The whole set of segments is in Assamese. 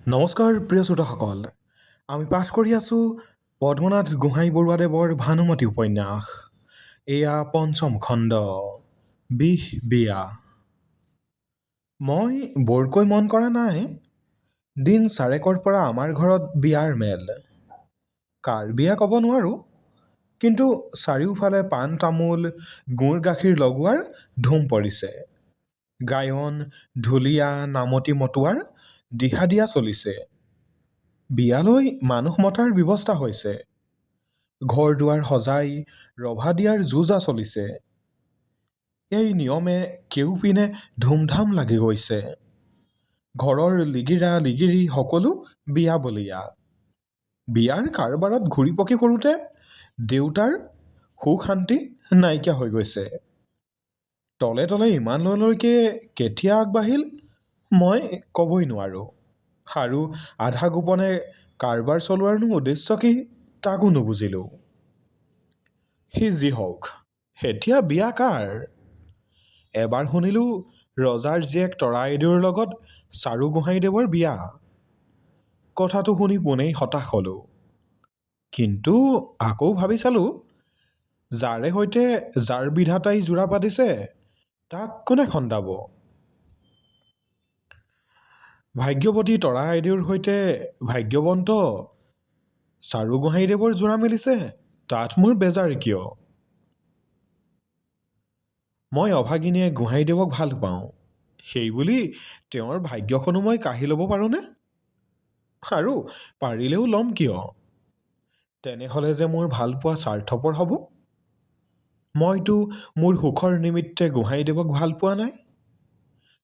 নমস্কাৰ প্ৰিয় শ্ৰোতাসকল, আমি পাঠ কৰি আছোঁ পদ্মনাথ গোহাঁই বৰুৱাদেৱৰ ভানুমতী উপন্যাস। এয়া পঞ্চম খণ্ড, বিষ বিয়া। মই বৰকৈ মন কৰা নাই। দিন চাৰেকৰ পৰা আমাৰ ঘৰত বিয়াৰ মেল। কাৰ বিয়া ক'ব নোৱাৰোঁ, কিন্তু চাৰিওফালে পাণ তামোল গুৰ গাখীৰ লগোৱাৰ ধুম পৰিছে। গায়ন ঢুলীয়া নামতি মতোৱাৰ দিহা দিয়া চলিছে। বিয়ালৈ মানুহ মতাৰ ব্যৱস্থা হৈছে। ঘৰ দুৱাৰ সজাই ৰভা দিয়াৰ যোজা চলিছে। এই নিয়মে কেউপিনে ধুমধাম লাগি গৈছে। ঘৰৰ লিগিৰা লিগিৰি সকলো বিয়া বলীয়া। বিয়াৰ কাৰবাৰত ঘূৰি পকি কৰোঁতে দেউতাৰ সুখ শান্তি নাইকিয়া হৈ গৈছে। তলে তলে ইমানলৈকে কেতিয়া আগবাঢ়িল মই ক'বই নোৱাৰোঁ। আৰু আধা গোপনে কাৰবাৰ চলোৱাৰনো উদ্দেশ্য কি তাকো নুবুজিলোঁ। সি যি হওক, এতিয়া বিয়া কাৰ? এবাৰ শুনিলোঁ ৰজাৰ জীয়েক তৰাইদেউৰ লগত চাৰু গোহাঁইদেৱৰ বিয়া। কথাটো শুনি পোনেই হতাশ হ'লোঁ। কিন্তু আকৌ ভাবি চালোঁ, যাৰে সৈতে যাৰ বিধাতাই জোৰা পাতিছে তাক কোনে খন্দাব? ভাগ্যৱতী তৰাইদেউৰ সৈতে ভাগ্যৱন্ত চাৰু গোহাঁইদেৱৰ জোৰা মেলিছে, তাত মোৰ বেজাৰ কিয়? মই অভাগিনীয়ে গোহাঁইদেৱক ভাল পাওঁ, সেইবুলি তেওঁৰ ভাগ্যখনো মই কাঢ়ি ল'ব পাৰোঁনে? আৰু পাৰিলেও ল'ম কিয়? তেনেহ'লে যে মোৰ ভালপোৱা স্বাৰ্থপৰ হ'ব। মইতো মোৰ সুখৰ নিমিত্তে গোহাঁইদেৱক ভাল পোৱা নাই।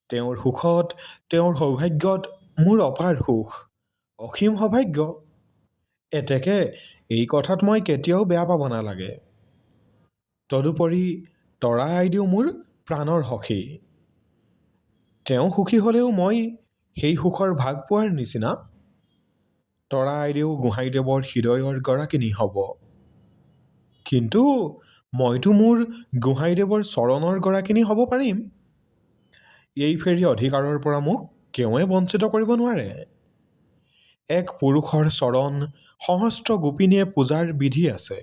তেওঁৰ সুখত, তেওঁৰ সৌভাগ্যত মোৰ অপাৰ সুখ, অসীম সৌভাগ্য। এতেকে এই কথাত মই কেতিয়াও বেয়া পাব নালাগে। তদুপৰি তৰা আইদেউ মোৰ প্ৰাণৰ সখী। তেওঁ সুখী হ'লেও মই সেই সুখৰ ভাগ পোৱাৰ নিচিনা। তৰা আইদেউ গোহাঁইদেৱৰ হৃদয়ৰ গৰাকিনী হ'ব। কিন্তু মইতো মোৰ গোহাঁইদেৱৰ চৰণৰ গৰাকিনী হ'ব পাৰিম। এই ফেৰি অধিকাৰৰ পৰা মোক কেউৱে বঞ্চিত কৰিব নোৱাৰে। এক পুৰুষৰ চৰণ সহস্ৰ গোপিনীয়ে পূজাৰ বিধি আছে।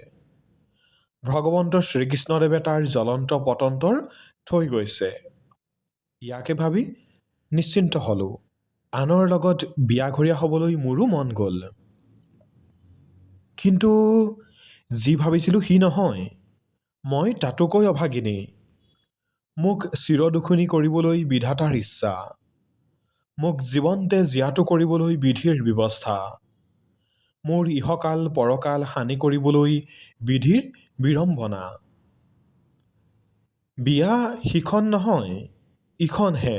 ভগৱন্ত শ্ৰীকৃষ্ণদেৱে তাৰ জ্বলন্ত পতন্তৰ থৈ গৈছে। ইয়াকে ভাবি নিশ্চিন্ত হ'লোঁ। আনৰ লগত বিয়াঘৰীয়া হ'বলৈ মোৰো মন গ'ল। কিন্তু যি ভাবিছিলোঁ সি নহয়। মই তাতোকৈ অভাগিনী। মোক চিৰদুখুনী কৰিবলৈ বিধাতাৰ ইচ্ছা। মোক জীৱন্তে জীয়াতু কৰিবলৈ বিধিৰ ব্যৱস্থা। মোৰ ইহকাল পৰকাল হানি কৰিবলৈ বিধিৰ বিড়ম্বনা। বিয়া সিখন নহয়, ইখনহে।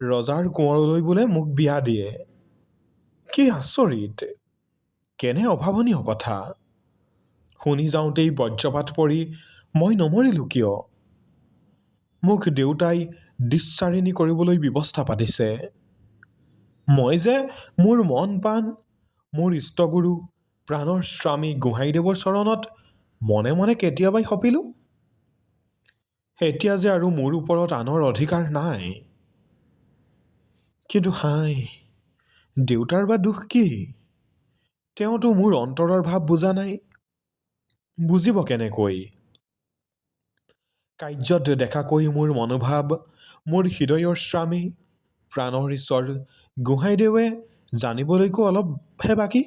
ৰজাৰ কোঁৱৰলৈ বোলে মোক বিয়া দিয়ে। কি আচৰিত, কেনে অভাৱনীয় কথা। শুনি যাওঁতেই বজ্ৰপাত পৰি মই নমৰিলোঁ কিয়? মোক দেউতাই দিশচাৰিণী কৰিবলৈ ব্যৱস্থা পাতিছে। মই যে মোৰ মন প্ৰাণ, মোৰ ইষ্টগুৰু প্ৰাণৰ স্বামী গোহাঁইদেৱৰ চৰণত মনে মনে কেতিয়াবাই সপিলোঁ। এতিয়া যে আৰু মোৰ ওপৰত আনৰ অধিকাৰ নাই। কিন্তু হাই, দেউতাৰ বা দুখ কি? তেওঁতো মোৰ অন্তৰৰ ভাৱ বুজা নাই। বুজিব কেনেকৈ? কাৰ্যত দেখাকৈ মোৰ মনোভাৱ, মোৰ হৃদয়ৰ স্বামী প্ৰাণৰ ঈশ্বৰ গোহাঁইদেৱে জানিবলৈকো অলপহে বাকী।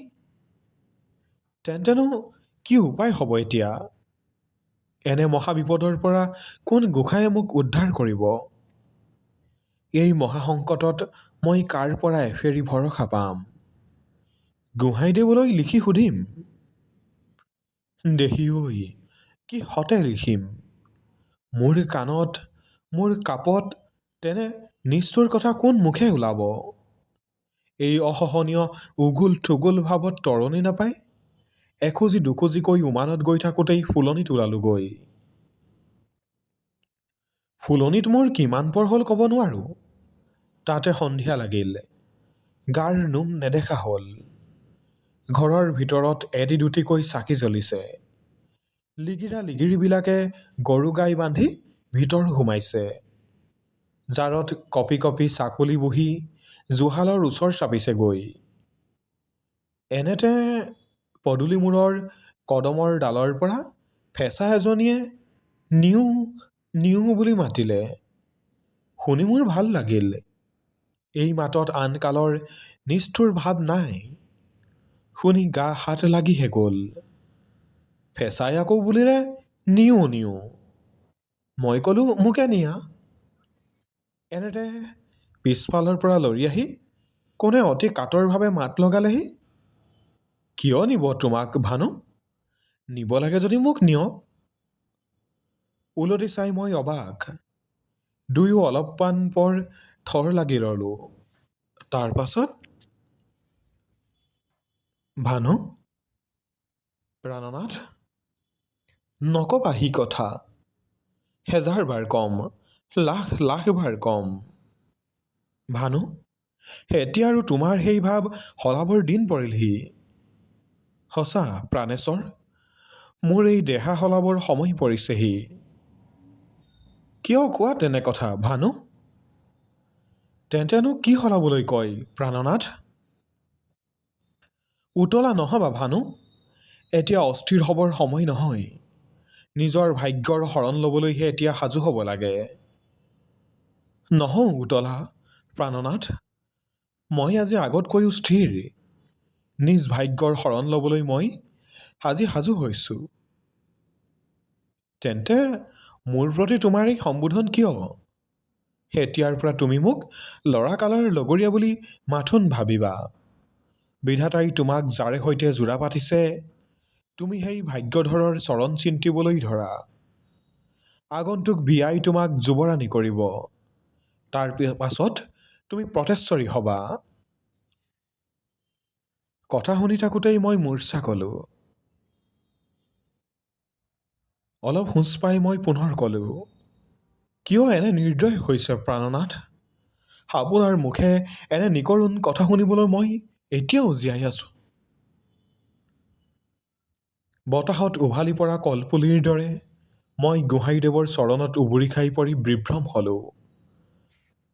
তেন্তেনো কি উপায় হ'ব এতিয়া? এনে মহাবিপদৰ পৰা কোন গোসাঁয়ে মোক উদ্ধাৰ কৰিব? এই মহাসংকটত মই কাৰ পৰা এফেৰি ভৰসা পাম? গোহাঁইদেৱলৈ লিখি সুধিম? দেহি ঐ, কি হতে লিখিম? মোৰ কাণত, মোৰ কাপত তেনে নিষ্ঠুৰ কথা কোন মুখে ওলাব? এই অসহনীয় উগুল থুগুল ভাৱত তৰণি নাপায় এখুজি দুখুজিকৈ উমানত গৈ থাকোঁতেই ফুলনিত ওলালোগৈ। ফুলনিত মোৰ কিমান পৰ হ'ল ক'ব নোৱাৰোঁ। তাতে সন্ধিয়া লাগিল। গাৰ নোম নেদেখা হ'ল। ঘৰৰ ভিতৰত এটি দুটিকৈ চাকি জ্বলিছে। লিগিৰা লিগিৰিবিলাকে গৰু গাই বান্ধি ভিতৰ সোমাইছে। জাৰত কপি কপি ছাগলী বহি জুহালৰ ওচৰ চাপিছেগৈ। এনেতে পদূলিমূৰৰ কদমৰ ডালৰ পৰা ফেঁচা এজনীয়ে নিউ নিউ বুলি মাতিলে। শুনি মোৰ ভাল লাগিল। এই মাতত আন কালৰ নিষ্ঠুৰ ভাৱ নাই। শুনি গা হাত লাগিহে গ'ল। ফেঁচাই আকৌ বুলিলে নিও নিও। মই ক'লোঁ মোকে নিয়া। এনেতে পিছফালৰ পৰা লৰি আহি কোনে অতি কাতৰভাৱে মাত লগালেহি, কিয় নিব তোমাক ভানু? নিব লাগে যদি মোক নিয়ক। উলটি চাই মই অবাক। দুয়ো অলপমান পৰ থৰ লাগি ৰলোঁ। তাৰ পাছত, ভানু, প্ৰাণনাথ, নকবা সি কথা। হেজাৰ বাৰ কম, লাখ লাখ বাৰ কম। ভানু, এতিয়া আৰু তোমাৰ সেই ভাৱ সলাবৰ দিন পৰিলহি। সঁচা প্ৰাণেশ্বৰ, মোৰ এই দেহা সলাবৰ সময় পৰিছেহি। কিয় কোৱা তেনে কথা ভানু? তেন্তেনো কি সলাবলৈ কয় প্ৰাণনাথ? উতলা নহবা ভানু। এতিয়া অস্থিৰ হ'বৰ সময় নহয়। নিজৰ ভাগ্যৰ শৰণ ল'বলৈহে এতিয়া সাজু হ'ব লাগে। নহওঁ উতলা প্ৰাণনাথ। মই আজি আগতকৈও স্থিৰ। নিজ ভাগ্যৰ শৰণ ল'বলৈ মই আজি সাজু হৈছোঁ। তেন্তে মোৰ প্ৰতি তোমাৰ এই সম্বোধন কিয়? এতিয়াৰ পৰা তুমি মোক ল'ৰাকালৰ লগৰীয়া বুলি মাথোন ভাবিবা। বিধাতাই তোমাক যাৰে সৈতে জোৰা পাতিছে, তুমি সেই ভাগ্যধৰৰ চৰণ চিন্তিবলৈ ধৰা। আগন্তুক বিয়াই তোমাক যুৱৰাণী কৰিব। তাৰ পাছত তুমি প্ৰতেশ্বৰী হ'বা। কথা শুনি থাকোঁতেই মই মূৰ্ছা গ'লোঁ। অলপ সোঁচ পাই মই পুনৰ ক'লোঁ, কিয় এনে নিৰ্দয় হৈছে প্ৰাণনাথ? আপোনাৰ মুখে এনে নিকৰুণ কথা শুনিবলৈ মই এতিয়াও জীয়াই আছোঁ। বতাহত উভালি পৰা কলপুলিৰ দৰে মই গোহাঁইদেৱৰ চৰণত উবুৰি খাই পৰি বিভ্ৰম হ'লোঁ।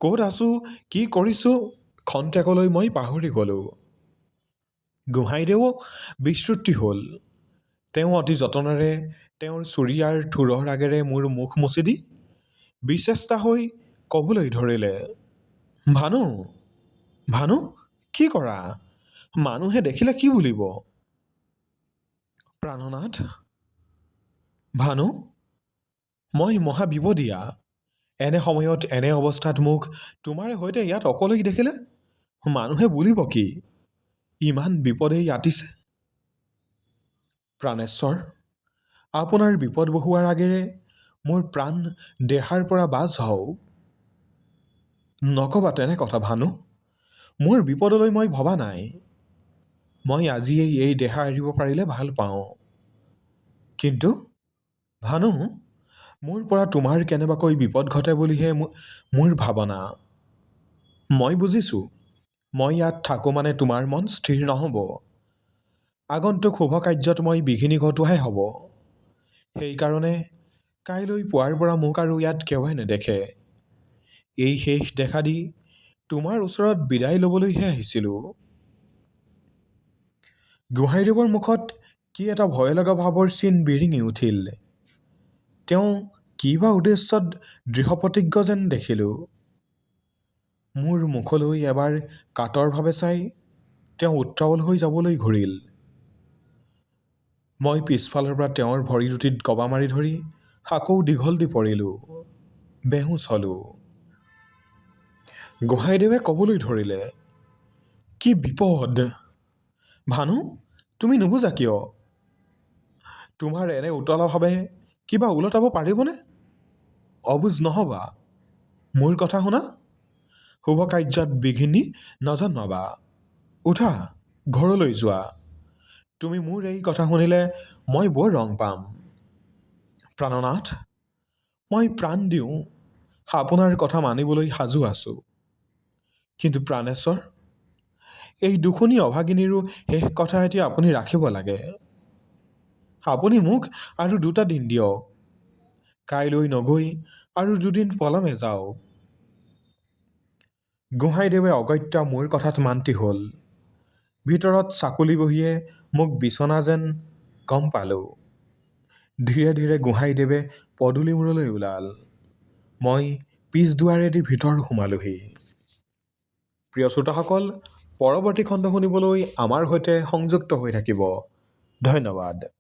ক'ত আছোঁ, কি কৰিছোঁ, খন্তেকলৈ মই পাহৰি গ'লোঁ। গোহাঁইদেৱো বিশ্ৰুতি হ'ল। তেওঁ অতি যতনেৰে তেওঁৰ চুৰিয়াৰ থোৰৰ আগেৰে মোৰ মুখ মুচি দি বিচেষ্টা হৈ ক'বলৈ ধৰিলে, ভানু, ভানু, কি কৰা? মানুহে দেখিলে কি বুলিব? প্ৰাণনাথ, ভানু, মই মহা বিপদীয়া। এনে সময়ত এনে অৱস্থাত মোক তোমাৰে সৈতে ইয়াত অকলেই দেখিলে মানুহে বুলিব কি? ইমান বিপদেই আতিছে। প্ৰাণেশ্বৰ, আপোনাৰ বিপদ বহুৱাৰ আগেৰে মোৰ প্ৰাণ দেহাৰ পৰা বাজ হওক। নকবা তেনে কথা ভানু। মোৰ বিপদলৈ মই ভবা নাই। মই আজিয়েই এই দেহা এৰিব পাৰিলে ভাল পাওঁ। কিন্তু ভানু, মোৰ পৰা তোমাৰ কেনেবাকৈ বিপদ ঘটে বুলিহে মোৰ ভাৱনা। মই বুজিছোঁ, মই ইয়াত থাকোঁ মানে তোমাৰ মন স্থিৰ নহ'ব। আগন্তুক শুভ কাৰ্যত মই বিঘিনি ঘটোৱাহে হ'ব। সেইকাৰণে কাইলৈ পুৱাৰ পৰা মোক আৰু ইয়াত কেউৱে নেদেখে। এই শেষ দেখা দি তোমাৰ ওচৰত বিদায় ল'বলৈহে আহিছিলোঁ। গোহাঁইদেৱৰ মুখত কি এটা ভয় লগা ভাৱৰ চিন বিৰিঙি উঠিল। তেওঁ কি বা উদ্দেশ্যত দৃঢ়প্ৰতিজ্ঞ যেন দেখিলোঁ। মোৰ মুখলৈ এবাৰ কাতৰভাৱে চাই তেওঁ উত্ৰাৱল হৈ যাবলৈ ঘূৰিল। মই পিছফালৰ পৰা তেওঁৰ ভৰি দুটিত গবা মাৰি ধৰি আকৌ দীঘল দি পৰিলোঁ। বেহুঁচ হ'লোঁ। গোহাঁইদেৱে ক'বলৈ ধৰিলে, কি বিপদ! ভানু, তুমি নুবুজা কিয়? তোমাৰ এনে উতলাভাৱে কিবা ওলটাব পাৰিবনে? অবুজ নহ'বা। মোৰ কথা শুনা। শুভ কাৰ্যত বিঘিনি নজন্মাবা। উঠা, ঘৰলৈ যোৱা। তুমি মোৰ এই কথা শুনিলে মই বৰ ৰং পাম। প্ৰাণনাথ, মই প্ৰাণ দিওঁ আপোনাৰ কথা মানিবলৈ সাজু আছোঁ। কিন্তু প্ৰাণেশ্বৰ, এই দুখুনী অভাগিনীৰো শেষ কথা এতিয়া আপুনি ৰাখিব লাগে। আপুনি মোক আৰু 2টা দিন দিয়ক। কাইলৈ নগৈ আৰু 2 দিন পলমে যাওক। গোহাঁইদেৱে অগত্যা মোৰ কথাত মান্তি হ'ল। ভিতৰত চাকুলি বহিয়ে মোক বিচনা যেন গম পালোঁ। ধীৰে ধীৰে গোহাঁইদেৱে পদূলিমূৰলৈ ওলাল। মই পিছ দুৱাৰেদি ভিতৰ সোমালোহি। প্ৰিয় শ্ৰোতাসকল, পৰৱৰ্তী খণ্ড শুনিবলৈ আমাৰ সৈতে সংযুক্ত হৈ থাকিব। ধন্যবাদ।